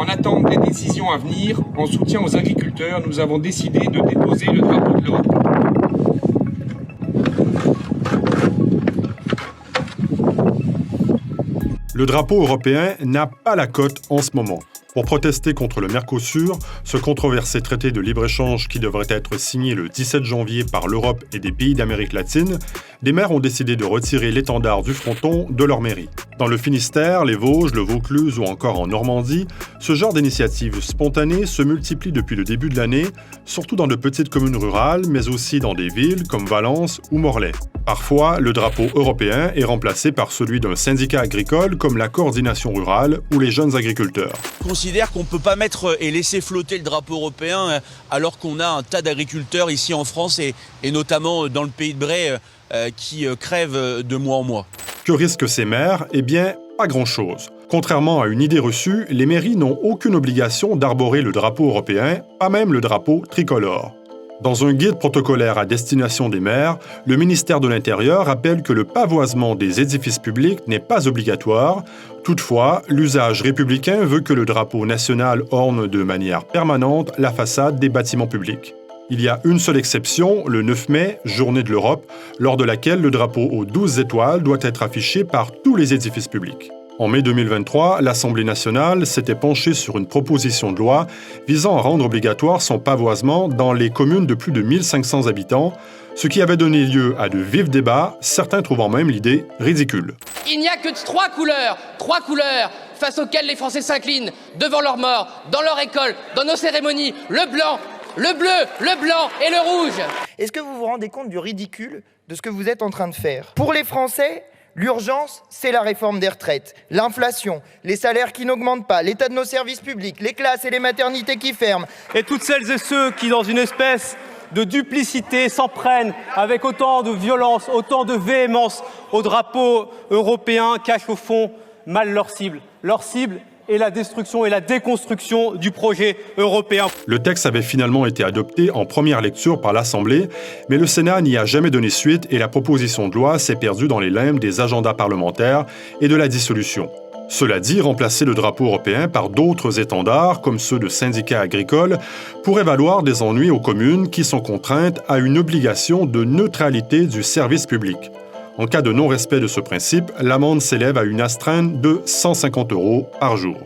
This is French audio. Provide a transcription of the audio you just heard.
En attente des décisions à venir, en soutien aux agriculteurs, nous avons décidé de déposer le drapeau de l'Europe. Le drapeau européen n'a pas la cote en ce moment. Pour protester contre le Mercosur, ce controversé traité de libre-échange qui devrait être signé le 17 janvier par l'Europe et des pays d'Amérique latine, des maires ont décidé de retirer l'étendard du fronton de leur mairie. Dans le Finistère, les Vosges, le Vaucluse ou encore en Normandie, ce genre d'initiatives spontanées se multiplie depuis le début de l'année, surtout dans de petites communes rurales, mais aussi dans des villes comme Valence ou Morlaix. Parfois, le drapeau européen est remplacé par celui d'un syndicat agricole comme la Coordination rurale ou les jeunes agriculteurs. Je considère qu'on ne peut pas mettre et laisser flotter le drapeau européen alors qu'on a un tas d'agriculteurs ici en France et notamment dans le pays de Bray qui crèvent de mois en mois. Que risquent ces maires? Eh bien, pas grand-chose. Contrairement à une idée reçue, les mairies n'ont aucune obligation d'arborer le drapeau européen, pas même le drapeau tricolore. Dans un guide protocolaire à destination des maires, le ministère de l'Intérieur rappelle que le pavoisement des édifices publics n'est pas obligatoire. Toutefois, l'usage républicain veut que le drapeau national orne de manière permanente la façade des bâtiments publics. Il y a une seule exception, le 9 mai, journée de l'Europe, lors de laquelle le drapeau aux 12 étoiles doit être affiché par tous les édifices publics. En mai 2023, l'Assemblée nationale s'était penchée sur une proposition de loi visant à rendre obligatoire son pavoisement dans les communes de plus de 1500 habitants, ce qui avait donné lieu à de vifs débats, certains trouvant même l'idée ridicule. Il n'y a que trois couleurs face auxquelles les Français s'inclinent devant leur mort, dans leur école, dans nos cérémonies, le blanc, le bleu, le blanc et le rouge. Est-ce que vous vous rendez compte du ridicule de ce que vous êtes en train de faire? Pour les Français, l'urgence, c'est la réforme des retraites, l'inflation, les salaires qui n'augmentent pas, l'état de nos services publics, les classes et les maternités qui ferment. Et toutes celles et ceux qui, dans une espèce de duplicité, s'en prennent avec autant de violence, autant de véhémence au drapeau européen, cachent au fond mal leur cible. Leur cible est la destruction et la déconstruction du projet européen. Le texte avait finalement été adopté en première lecture par l'Assemblée, mais le Sénat n'y a jamais donné suite et la proposition de loi s'est perdue dans les limbes des agendas parlementaires et de la dissolution. Cela dit, remplacer le drapeau européen par d'autres étendards, comme ceux de syndicats agricoles, pourrait valoir des ennuis aux communes qui sont contraintes à une obligation de neutralité du service public. En cas de non-respect de ce principe, l'amende s'élève à une astreinte de 150 € par jour.